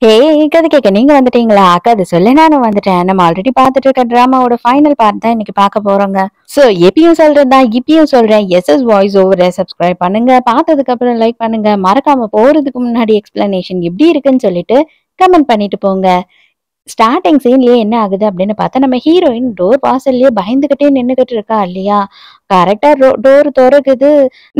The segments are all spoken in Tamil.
ஹே கதை கேட்க நீங்க வந்துட்டீங்களா? அக்கா அது சொல்ல நானும் வந்துட்டேன். நம்ம ஆல்ரெடி பார்த்துட்டு இருக்க டிராமாவோட ஃபைனல் பார்ட் தான் இன்னைக்கு பார்க்க போறோங்க. சோ எப்பயும் சொல்றதுதான் இப்பயும் சொல்றேன். எஸ்எஸ் வாய்ஸ் ஓவரை சப்ஸ்கிரைப் பண்ணுங்க. பார்த்ததுக்கு அப்புறம் லைக் பண்ணுங்க. மறக்காம போறதுக்கு முன்னாடி எக்ஸ்பிளனேஷன் எப்படி இருக்குன்னு சொல்லிட்டு கமெண்ட் பண்ணிட்டு போங்க. ஸ்டார்டிங் சீன்லயே என்ன ஆகுது அப்படின்னு பார்த்தா, நம்ம ஹீரோயின் டோர் வாசல்லயே பயந்துகிட்டே நின்னுகிட்டு இருக்கா இல்லையா? கரெக்டா டோர் தொறக்குது.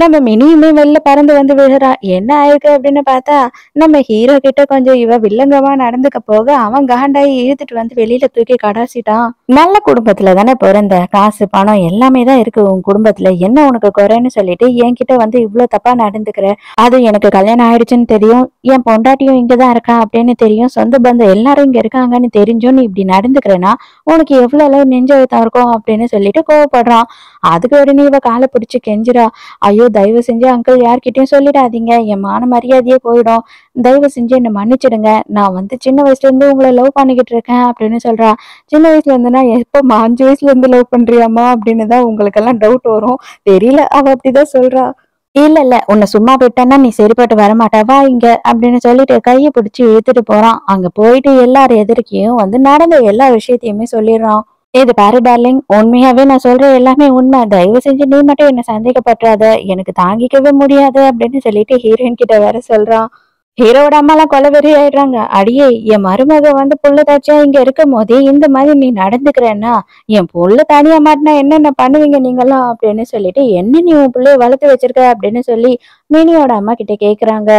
நம்ம மினியுமே வெளில பறந்து வந்து விழுறா. என்ன ஆயிருக்கு அப்படின்னு பார்த்தா, நம்ம ஹீரோ கிட்ட கொஞ்சம் இவ வில்லங்கமா நடந்துக்க போக, அவன் காண்டாயி இழுத்துட்டு வந்து வெளியில தூக்கி கடாசிட்டான். நல்ல குடும்பத்துல தானே பிறந்த. காசு பணம் எல்லாமே தான் இருக்கு உன் குடும்பத்துல. என்ன உனக்கு குறைன்னு சொல்லிட்டு என்கிட்ட வந்து இவ்வளவு தப்பா நடந்துக்கிற? அது எனக்கு கல்யாணம் ஆயிடுச்சுன்னு தெரியும். என் பொண்டாட்டியும் இங்கதான் இருக்கா அப்படின்னு தெரியும். சொந்த பந்தம் எல்லாரும் இங்க இருக்காங்கன்னு தெரிஞ்சும் நீ இப்படி நடந்துக்கிறேன்னா உனக்கு எவ்வளவு அளவு நெஞ்சழுத்தம் இருக்கும் அப்படின்னு சொல்லிட்டு கோவப்படுறான். அதுக்கு உடனே இவ காலை பிடிச்சு கெஞ்சுறா. ஐயோ தயவு செஞ்சு அங்கிள் யார்கிட்டயும் சொல்லிடாதீங்க. என் மான மரியாதையே போயிடும். தயவு செஞ்சு என்ன மன்னிச்சிடுங்க. நான் வந்து சின்ன வயசுல இருந்து உங்களை லவ் பண்ணிக்கிட்டு இருக்கேன் அப்படின்னு சொல்றா. சின்ன வயசுல இருந்துன்னா எப்பமா 5 வயசுல இருந்து லவ் பண்றியாமா அப்படின்னு தான் உங்களுக்கெல்லாம் டவுட் வரும். தெரியல, அவ அப்படிதான் சொல்றா. இல்ல இல்ல உன்னை சும்மா விட்டேன்னா நீ சரிப்பட்டு வரமாட்ட, வா இங்க அப்படின்னு சொல்லிட்டு கையை பிடிச்சு இழுத்துட்டு போறான். அங்க போயிட்டு எல்லார் எதிர்க்கையும் வந்து நடந்த எல்லா விஷயத்தையுமே சொல்லிடுறான். இது பாரு டார்லிங், உண்மையாவே நான் சொல்றேன் எல்லாமே உண்மை. தயவு செஞ்சு நீ மட்டும் என்ன சந்தேகப்படாத. எனக்கு தாங்கிக்கவே முடியாது அப்படின்னு சொல்லிட்டு ஹீரோயின் கிட்ட வேற சொல்றான். ஹீரோட அம்மாலாம் கொலவெறி ஆயிடுறாங்க. அடியே, என் மருமக வந்து புள்ள தாச்சியா இங்க இருக்கும் போதே இந்த மாதிரி நீ நடந்துக்கிறேன்னா என் புள்ள தனியா மாட்டினா என்னென்ன பண்ணுவீங்க நீங்களாம் அப்படின்னு சொல்லிட்டு, என்ன நீ உன் பிள்ளைய வளர்த்து வச்சிருக்க அப்படின்னு சொல்லி மினியோட அம்மா கிட்ட கேக்குறாங்க.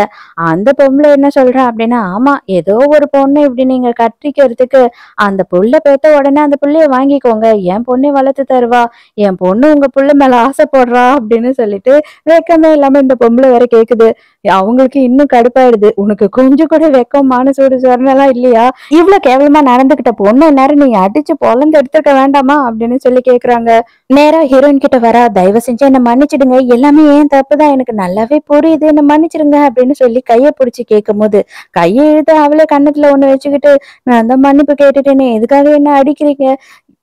அந்த பொம்பளை என்ன சொல்றா அப்படின்னா, ஆமா ஏதோ ஒரு பொண்ணு இப்படி நீங்க கட்டிக்கிறதுக்கு அந்த புள்ள பெத்த உடனே அந்த புள்ளைய வாங்கிக்கோங்க. என் பொண்ணை வளர்த்து தருவா. என் பொண்ணு உங்க புள்ள மேல ஆசைப்படுறா அப்படின்னு சொல்லிட்டு வெக்கமே இல்லாம இந்த பொம்பளை வேற கேக்குது. அவங்களுக்கு இன்னும் கடுப்பாயிடுது. உனக்கு கொஞ்சம் கூட வெக்கம் மான சூடு சொரணெல்லாம் இல்லையா? இவ்வளவு கேவலமா நடந்துகிட்ட பொண்ணு நேரம் நீங்க அடிச்சு பொழந்து எடுத்துக்க வேண்டாமா அப்படின்னு சொல்லி கேக்குறாங்க. நேரா ஹீரோயின் கிட்ட வரா. தயவு செஞ்சு என்ன மன்னிச்சிடுங்க. எல்லாமே ஏன் தப்புதான். எனக்கு நல்லாவே புரியுது. என்ன மன்னிச்சிடுங்க அப்படின்னு சொல்லி கைய பிடிச்சு கேட்கும் போது கையை இழுத்து அவளே கன்னத்துல ஒண்ணு வச்சுக்கிட்டு, நான் தான் மன்னிப்பு கேட்டுட்டேனே, எதுக்காக என்ன அடிக்கிறீங்க?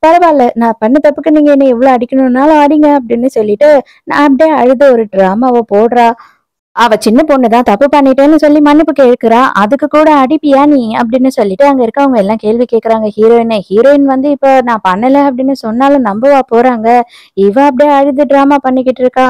பரவாயில்ல, நான் பண்ண தப்புக்கு நீங்க என்ன எவ்வளவு அடிக்கணும்னாலும் அடிங்க அப்படின்னு சொல்லிட்டு நான் அப்படியே அழுத ஒரு டிராமாவை போடுறா. அவ சின்ன பொண்ணுதான், தப்பு பண்ணிட்டேன்னு சொல்லி மன்னிப்பு கேட்கிறா. அதுக்கு கூட அடிப்பியா நீ அப்படின்னு சொல்லிட்டு அங்க இருக்கவங்க எல்லாம் கேள்வி கேக்குறாங்க ஹீரோயினை. ஹீரோயின் வந்து இப்ப நான் பண்ணல அப்படின்னு சொன்னாலும் நம்பவா போறாங்க? இவ அப்படியே அழுது டிராமா பண்ணிக்கிட்டு இருக்கா.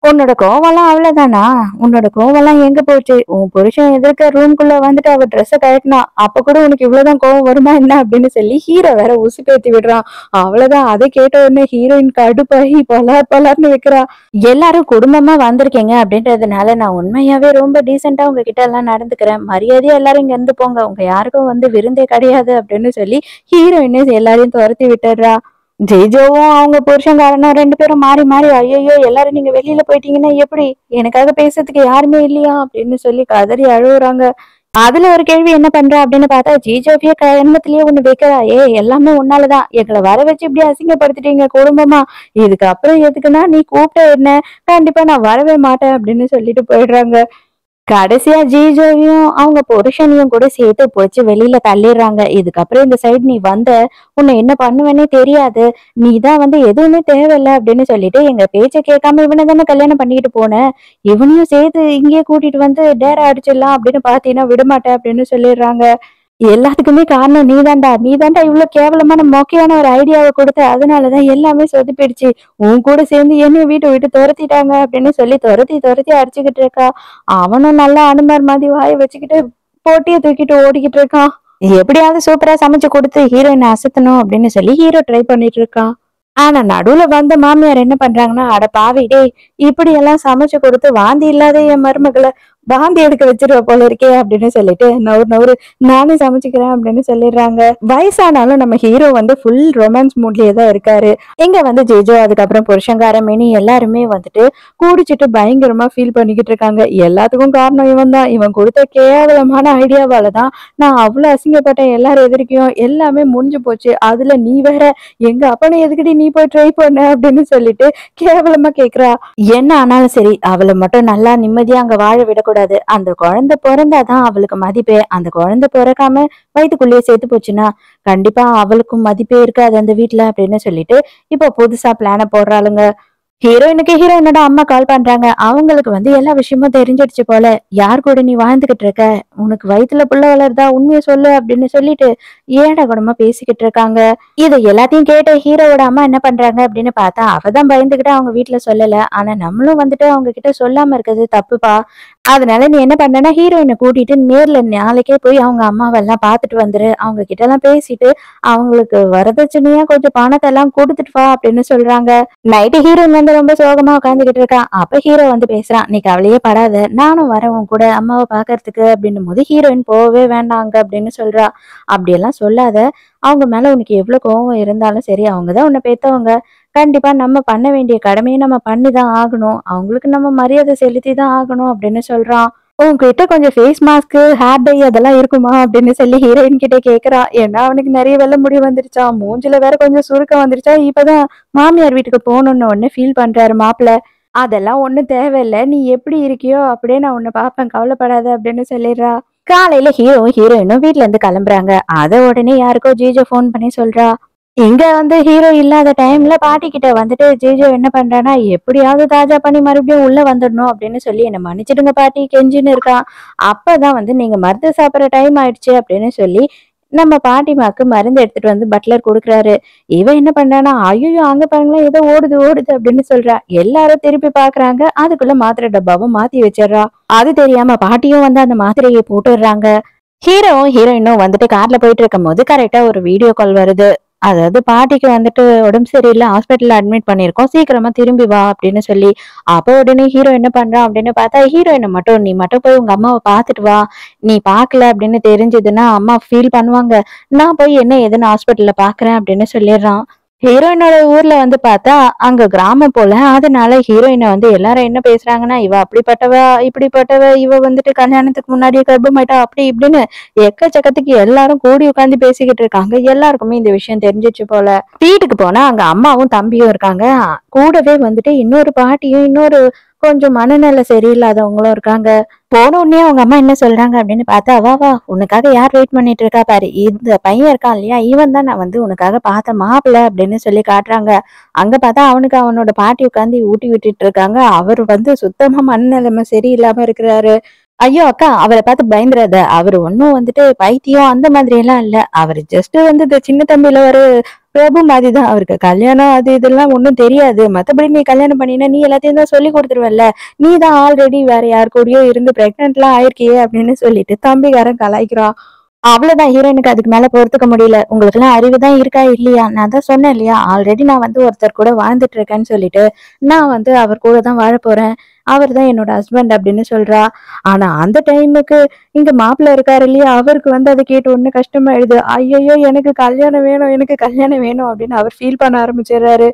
உன்னோட கோவம்லாம் அவ்வளவுதானா? உன்னோட கோவம்லாம் எங்க போச்சு? உன் புருஷன் எதிர்க்க ரூம்குள்ள வந்துட்டு அவ ட்ரெஸ்ஸ கழட்டினா அப்ப கூட உனக்கு இவ்வளவுதான் கோவம் வருமா என்ன அப்படின்னு சொல்லி ஹீரோ வேற உசுப்பேத்தி விடுறான். அவ்வளவுதான். அதை கேட்ட உடனே ஹீரோயின் கடுப்பாகி பலார் பலார்னு வைக்கிறா. எல்லாரும் குடும்பமா வந்திருக்கீங்க அப்படின்றதுனால நான் உண்மையாவே ரொம்ப டீசெண்டா உங்ககிட்ட எல்லாம் நடந்துக்கிறேன். மரியாதையா எல்லாரும் இங்க இருந்து போங்க. உங்க யாருக்கும் வந்து விருந்தே கிடையாது அப்படின்னு சொல்லி ஹீரோயினே எல்லாரையும் துரத்தி விட்டுறா. ஜெய்ஜோவும் அவங்க புருஷன்காரனும் 2 பேரும் மாறி மாறி, ஐயையோ எல்லாரும் நீங்க வெளியில போயிட்டீங்கன்னா எப்படி? எனக்காக பேசுறதுக்கு யாருமே இல்லையா அப்படின்னு சொல்லி கதறி அழுகுறாங்க. அதுல ஒரு கேள்வி என்ன பண்றா அப்படின்னு பார்த்தா, ஜிஜோவிய கர்மத்திலேயே ஒண்ணு வைக்கிறா. எல்லாமே உன்னாலதான். எங்களை வர வச்சு இப்படி அசிங்கப்படுத்திட்டீங்க குடும்பமா. இதுக்கப்புறம் எதுக்குன்னா நீ கூப்பிட்ட என்ன? கண்டிப்பா நான் வரவே மாட்டேன் அப்படின்னு சொல்லிட்டு போயிடுறாங்க. கடைசியா ஜீஜோவையும் அவங்க புருஷனையும் கூட சேர்த்து போச்சு வெளியில தள்ளிடுறாங்க. இதுக்கப்புறம் இந்த சைடு நீ வந்த, உன்னை என்ன பண்ணுவேன்னே தெரியாது. நீதான் வந்து எதுவுமே தேவையில்ல அப்படின்னு சொல்லிட்டு எங்க பேச்ச கேட்காம இவனை தானே கல்யாணம் பண்ணிட்டு போன. இவனையும் சேர்த்து இங்கேயே கூட்டிட்டு வந்து டேரா அடிச்சிடலாம் அப்படின்னு பாத்தீங்கன்னா விடமாட்டேன் அப்படின்னு சொல்லிடுறாங்க. எல்லாத்துக்குமே காரணம் நீதான்டா. நீதான்டா இவ்வளவு கேவலமான மொக்கையான ஒரு ஐடியாவை கொடுத்த. அதனாலதான் எல்லாமே சொதப்பிடுச்சு. உன் கூட சேர்ந்து என்னைய வீட்டை விட்டு துரத்திட்டாங்க அப்படின்னு சொல்லி துரத்தி துரத்தி அடிச்சுக்கிட்டு இருக்கா. அவனும் நல்லா அனுமார் மாதிரி வாயை வச்சுக்கிட்டு போட்டியை தூக்கிட்டு ஓடிக்கிட்டு இருக்கான். எப்படியாவது சூப்பரா சமைச்சு கொடுத்து ஹீரோயினை அசத்தணும் அப்படின்னு சொல்லி ஹீரோ ட்ரை பண்ணிட்டு இருக்கான். ஆனா நடுவுல வந்த மாமியார் என்ன பண்றாங்கன்னா, அட பாவி டேய், இப்படி எல்லாம் சமைச்சு கொடுத்து வாந்தி இல்லாத என் மருமகளை வாந்தி எடுக்க வச்சிருவ போல இருக்கே அப்படின்னு சொல்லிட்டு நவுறு நவுறு நானே சமைச்சுக்கிறேன் அப்படின்னு சொல்லிடுறாங்க. வயசானாலும் நம்ம ஹீரோ வந்து ஃபுல் ரொமான்ஸ் மூட்லயே தான் இருக்காரு. இங்க வந்து ஜெஜோ அதுக்கப்புறம் புருஷங்கார மினி எல்லாருமே வந்துட்டு கூடிச்சிட்டு பயங்கரமா ஃபீல் பண்ணிக்கிட்டு இருக்காங்க. எல்லாத்துக்கும் காரணம் இவன் தான். இவன் கொடுத்த கேவலமான ஐடியாவாலதான் நான் அவ்வளவு அசிங்கப்பட்டேன். எல்லாரும் எதிர்க்கையும் எல்லாமே முடிஞ்சு போச்சு. அதுல நீ வேற எங்க அப்பனை எதுக்கடி நீ போய் ட்ரை பண்ண அப்படின்னு சொல்லிட்டு கேவலமா கேக்குறா. என்ன ஆனாலும் சரி, அவளை மட்டும் நல்லா நிம்மதியா அங்க வாழ விடக்கூடாது. அந்த குழந்தை பிறந்தாதான் அவளுக்கு மதிப்பே. அந்த குழந்தை பிறக்காம வயித்துக்குள்ளேயே சேர்த்து போச்சுன்னா கண்டிப்பா அவளுக்கும் மதிப்பே இருக்காது அந்த வீட்டுல அப்படின்னு சொல்லிட்டு இப்போ புதுசா பிளான போடுறாளுங்க. ஹீரோயினுக்கு ஹீரோயினோட அம்மா கால் பண்றாங்க. அவங்களுக்கு எல்லா விஷயமும் தெரிஞ்சிடுச்சு போல. யார் கூட நீ வாழ்ந்துகிட்டு இருக்க? உனக்கு வயித்துல புள்ள வளருதா? உண்மைய சொல்லு அப்படின்னு சொல்லிட்டு ஏடா கூடமா பேசிக்கிட்டு இருக்காங்க. இது எல்லாத்தையும் கேட்ட ஹீரோவோட அம்மா என்ன பண்றாங்க அப்படின்னு பார்த்தா, அவதான் பயந்துகிட்டு அவங்க வீட்ல சொல்லல. ஆனா நம்மளும் அவங்க கிட்ட சொல்லாம இருக்கிறது தப்புப்பா. அதனால நீ என்ன பண்றேன்னா ஹீரோயினை கூட்டிட்டு நேர்ல நாளைக்கே போய் அவங்க அம்மாவெல்லாம் பார்த்துட்டு வந்துரு. அவங்க கிட்ட எல்லாம் பேசிட்டு அவங்களுக்கு வரதட்சணையா கொஞ்சம் பணத்தை எல்லாம் கொடுத்துட்டு வா அப்படின்னு சொல்றாங்க. நைட்டு ஹீரோயின் ரொம்ப சோகமா உட்காந்துக்கிட்டு இருக்கான். அப்ப ஹீரோ பேசுறான். நீ கவலையே படாத, நானும் வரேன் உன் கூட அம்மாவை பாக்குறதுக்கு அப்படின்னும் போது ஹீரோயின் போகவே வேண்டாங்க அப்படின்னு சொல்றா. அப்படியெல்லாம் சொல்லாத, அவங்க மேல உனக்கு எவ்வளவு கோவம் இருந்தாலும் சரி, அவங்கதான் உன்னை பெத்தவங்க. கண்டிப்பா நம்ம பண்ண வேண்டிய கடமையை நம்ம பண்ணிதான் ஆகணும். அவங்களுக்கு நம்ம மரியாதை செலுத்தி தான் ஆகணும் அப்படின்னு சொல்றான். உன்கிட்ட கொஞ்சம் ஃபேஸ் மாஸ்க், ஹேர் டை அதெல்லாம் இருக்குமா அப்படின்னு சொல்லி ஹீரோயின் கிட்ட கேக்குறா. ஏன்னா அவனுக்கு நிறைய வெள்ள முடி வந்துருச்சா, மூஞ்சில வேற கொஞ்சம் சுருக்கம் வந்துருச்சா. இப்பதான் மாமியார் வீட்டுக்கு போகணும்னு ஒண்ணு ஃபீல் பண்றாரு மாப்பிள்ள. அதெல்லாம் ஒண்ணும் தேவையில்ல, நீ எப்படி இருக்கியோ அப்படியே நான் உன்னை பாப்பேன், கவலைப்படாத அப்படின்னு சொல்லிடுறா. காலையில ஹீரோயினும் வீட்ல இருந்து கிளம்புறாங்க. அத உடனே யாருக்கோ ஜீஜோ ஃபோன் பண்ணி சொல்றா. இங்க ஹீரோ இல்லாத டைம்ல பாட்டி கிட்ட ஜீஜோ என்ன பண்றானா, எப்படியாவது தாஜா பண்ணி மறுபடியும் உள்ள வந்துடணும் அப்படின்னு சொல்லி என்ன மன்னிச்சிடுங்க பாட்டி கெஞ்சின்னு இருக்கான். அப்பதான் நீங்க மருந்து சாப்பிடுற டைம் ஆயிடுச்சு அப்படின்னு சொல்லி நம்ம பாட்டிமாக்கு மருந்து எடுத்துட்டு பட்லர் கொடுக்குறாரு. இவன் என்ன பண்றானா, ஐயோ அங்க பாருங்களேன் ஏதோ ஓடுது ஓடுது அப்படின்னு சொல்றா. எல்லாரும் திருப்பி பாக்குறாங்க. அதுக்குள்ள மாத்திரை டப்பாவும் மாத்தி வச்சிடறா. அது தெரியாம பாட்டியும் அந்த மாத்திரையை போட்டுடுறாங்க. ஹீரோவும் ஹீரோயினும் கார்ல போயிட்டு இருக்கும் போது கரெக்டா ஒரு வீடியோ கால் வருது. அதாவது பாட்டிக்கு உடம்பு சரியில்லை, ஹாஸ்பிட்டல்ல அட்மிட் பண்ணிருக்கோம், சீக்கிரமா திரும்பி வா அப்படின்னு சொல்லி. அப்போ உடனே ஹீரோ என்ன பண்றான் அப்படின்னு பார்த்தா, ஹீரோயினை மட்டும் நீ மட்டும் போய் உங்க அம்மாவை பார்த்துட்டு வா, நீ பார்க்கல அப்படின்னு தெரிஞ்சதுன்னா அம்மா ஃபீல் பண்ணுவாங்க, நான் போய் என்ன ஏதுன்னு ஹாஸ்பிட்டல்ல பாக்குறேன் அப்படின்னு சொல்லிடுறான். ஹீரோயினோட ஊர்ல பார்த்தா அங்க கிராமம் போல. அதனால ஹீரோயினை எல்லாரும் என்ன பேசுறாங்கன்னா, இவ அப்படிப்பட்டவ இப்படிப்பட்டவ, இவ கல்யாணத்துக்கு முன்னாடியே கர்ப்பமாயிட்டா அப்படி இப்படின்னு எக்கச்சக்கத்துக்கு எல்லாரும் கூடி உட்கார்ந்து பேசிக்கிட்டு இருக்காங்க. எல்லாருக்குமே இந்த விஷயம் தெரிஞ்சிச்சு போல. வீட்டுக்கு போனா அங்க அம்மாவும் தம்பியும் இருக்காங்க. கூடவே இன்னொரு பாட்டியும் இன்னொரு கொஞ்சம் மனநல சரியில்லாதவங்களும் இருக்காங்க. போன உடனே அவங்க அம்மா என்ன சொல்றாங்க அப்படின்னு பார்த்தா, வா வா உனக்காக யார் வெயிட் பண்ணிட்டு இருக்கா பாரு, இந்த பையன் இருக்கான் இல்லையா, இவன் தான் நான் உனக்காக பார்த்த மாப்பிள்ள அப்படின்னு சொல்லி காட்டுறாங்க. அங்க பார்த்தா அவனுக்கு அவனோட பாட்டி உட்காந்து ஊட்டி விட்டுட்டு இருக்காங்க. அவர் சுத்தமா மனநிலைமை சரியில்லாம இருக்கிறாரு. ஐயோ அக்கா, அவரை பார்த்து பயந்துராத, அவர் ஒன்னும் பைத்தியம் அந்த மாதிரி எல்லாம் இல்ல. அவர் ஜஸ்ட் இந்த சின்ன தம்பியில ஒரு பிரபு மாதிரிதான். அவருக்கு கல்யாணம் அது இதெல்லாம் ஒண்ணும் தெரியாது. மத்தபடி நீ கல்யாணம் பண்ணினா நீ எல்லாத்தையும் தான் சொல்லி கொடுத்துருவல்ல, நீ தான் ஆல்ரெடி வேற யார் கூடயோ இருந்து பிரெக்னென்ட் எல்லாம் ஆயிருக்கியே அப்படின்னு சொல்லிட்டு தம்பிக்காரன் கலாய்க்கிறான். அவ்வளவுதான், ஹீரோயினுக்கு அதுக்கு மேல பொறுத்துக்க முடியல. உங்களுக்கு எல்லாம் அறிவுதான் இருக்கா இல்லையா, நான் தான் சொன்னேன் இல்லையா, ஆல்ரெடி நான் ஒருத்தர் கூட வாழ்ந்துட்டு இருக்கேன்னு சொல்லிட்டு, நான் அவர் கூட தான் வாழ போறேன், அவர் தான் என்னோட ஹஸ்பண்ட் அப்படின்னு சொல்றா. ஆனா அந்த டைமுக்கு இங்க மாப்பிள்ள இருக்காரு இல்லையா, அவருக்கு அதை கேட்டு ஒண்ணு கஷ்டமாயிடுது. ஐயோ எனக்கு கல்யாணம் வேணும், எனக்கு கல்யாணம் வேணும் அப்படின்னு அவர் ஃபீல் பண்ண ஆரம்பிச்சிடுறாரு.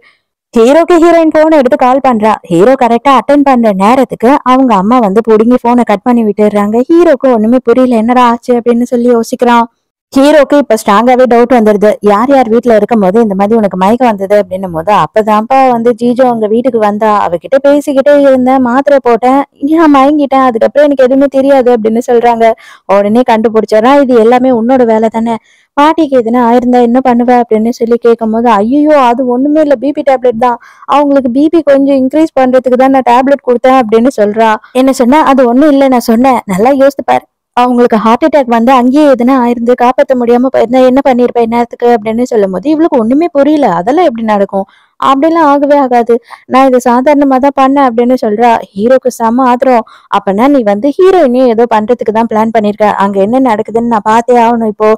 ஹீரோக்கு ஹீரோயின் போன் எடுத்து கால் பண்றா. ஹீரோ கரெக்டா அட்டன் பண்ற நேரத்துக்கு அவங்க அம்மா புடுங்கி போனை கட் பண்ணி விட்டுறாங்க. ஹீரோக்கு ஒண்ணுமே புரியல, என்னடா ஆச்சு அப்படின்னு சொல்லி யோசிக்கிறான். ஹீரோக்கு இப்ப ஸ்ட்ராங்காவே டவுட் வந்துருது. யார் யார் வீட்டுல இருக்கும் போது இந்த மாதிரி உனக்கு மயக்கம் வந்தது அப்படின்னும் போது, அப்பதான்ப்பா ஜீஜோ அவங்க வீட்டுக்கு வந்தா, அவகிட்ட பேசிக்கிட்டே இருந்தேன், மாத்திரை போட்டேன், நான் மயங்கிட்டேன், அதுக்கப்புறம் எனக்கு எதுவுமே தெரியாது அப்படின்னு சொல்றாங்க. உடனே கண்டுபிடிச்சாரா, இது எல்லாமே உன்னோட வேலை தானே, பாட்டிக்கு எதுனா ஆயிருந்தா என்ன பண்ணுவ அப்படின்னு சொல்லி கேட்கும் போது, ஐயோ அது ஒண்ணுமே இல்ல, பிபி டேப்லெட் தான், அவங்களுக்கு பிபி கொஞ்சம் இன்க்ரீஸ் பண்றதுக்கு தான் நான் டேப்லெட் கொடுத்தேன் அப்படின்னு சொல்றா. என்ன சொன்னா, அது ஒண்ணும் இல்ல, நான் சொன்னேன், நல்லா யோசித்து பாரு, அவங்களுக்கு ஹார்ட் அட்டாக் அங்கேயே எதுனா ஆயிருந்து காப்பாற்ற முடியாம போயிருந்தா என்ன பண்ணிருப்பேன் நேரத்துக்கு அப்படின்னு சொல்லும் போது, இவளுக்கு ஒண்ணுமே புரியல. அதெல்லாம் எப்படி நடக்கும், அப்படிலாம் ஆகவே ஆகாது, நான் இதை சாதாரணமா தான் பண்ணேன் அப்படின்னு சொல்றா. ஹீரோக்கு செம ஆத்திரம். அப்பனா நீ ஹீரோயினையும் ஏதோ பண்றதுக்கு தான் பிளான் பண்ணிருக்க, அங்க என்ன நடக்குதுன்னு நான் பார்த்தே ஆகணும். இப்போ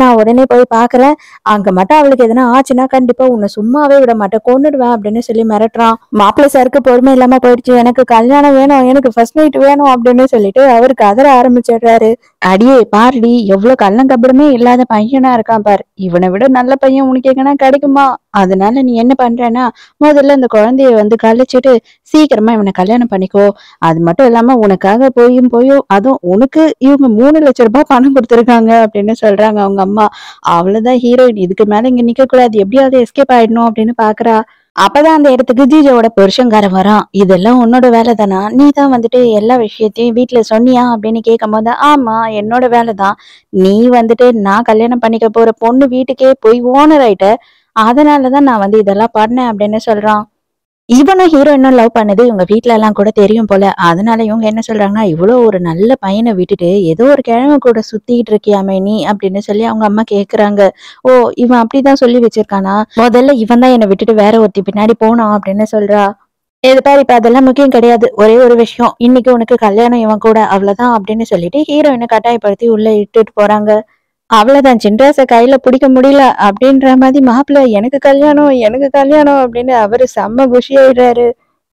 நான் உடனே போய் பாக்குறேன், அங்க மட்டும் அவளுக்கு எதனா ஆச்சுன்னா கண்டிப்பா உன்னை சும்மாவே விட மாட்டேன், கொன்னுடுவேன் அப்படின்னு சொல்லி மிரட்டுறான். மாப்பிள்ளை சாருக்கு பொறுமை இல்லாம போயிடுச்சு. எனக்கு கல்யாணம் வேணும், எனக்கு ஃபர்ஸ்ட் நைட் வேணும் அப்படின்னு சொல்லிட்டு அவருக்கு கதற ஆரம்பிச்சிடுறாரு. அடியே பாருடி, எவ்வளவு கள்ளங்கபடமே இல்லாத பையனா இருக்கான் பாரு, இவனை விட நல்ல பையன் உனக்கு எங்கன்னா கிடைக்குமா, அதனால நீ என்ன பண்றேன்னா முதல்ல இந்த குழந்தைய கழிச்சிட்டு சீக்கிரமா இவனை கல்யாணம் பண்ணிக்கோ. அது மட்டும் இல்லாம உனக்காக போயும் அதுவும் உனக்கு இவங்க 3 லட்சம் ரூபாய் பணம் கொடுத்துருக்காங்க அப்படின்னு சொல்றாங்க அவங்க அம்மா. அவ்வளவுதான், ஹீரோயின் இதுக்கு மேல இங்க நிக்க கூடாது, எப்படியாவது எஸ்கேப் ஆயிடணும் அப்படின்னு பாக்குறா. அப்பதான் அந்த இடத்துக்கு ஜீஜோட புருஷங்காரன் வரான். இதெல்லாம் உன்னோட வேலை தானா, நீ தான் எல்லா விஷயத்தையும் வீட்டுல சொன்னியா அப்படின்னு கேட்கும் போது, ஆமா என்னோட வேலைதான், நீ நான் கல்யாணம் பண்ணிக்க போற பொண்ணு வீட்டுக்கே போய் ஓனர் ஆயிட்ட, அதனாலதான் நான் இதெல்லாம் பண்ணேன் அப்படின்னு சொல்றான். இவனும் ஹீரோயினும் லவ் பண்ணது இவங்க வீட்ல எல்லாம் கூட தெரியும் போல. அதனால இவங்க என்ன சொல்றாங்கன்னா, இவ்வளோ ஒரு நல்ல பையனை விட்டுட்டு ஏதோ ஒரு கிழமை கூட சுத்திட்டு இருக்கியாமே நீ அப்படின்னு சொல்லி அவங்க அம்மா கேக்குறாங்க. ஓ, இவன் அப்படிதான் சொல்லி வச்சிருக்கானா? முதல்ல இவன் தான் என்னை விட்டுட்டு வேற ஒருத்தி பின்னாடி போனான் அப்படின்னு சொல்றா. இது பாரு, இப்ப அதெல்லாம் முக்கியம் கிடையாது. ஒரே ஒரு விஷயம், இன்னைக்கு உனக்கு கல்யாணம் இவன் கூட, அவ்வளவுதான் அப்படின்னு சொல்லிட்டு ஹீரோயினை கட்டாயப்படுத்தி உள்ள இட்டுட்டு போறாங்க. அவ்வளவுதான், சின்ராச கையில பிடிக்க முடியல அப்படின்ற மாதிரி மாப்பிள்ளை எனக்கு கல்யாணம் எனக்கு கல்யாணம் அப்படின்னு அவரு செம்ம குஷி ஆயிடுறாரு.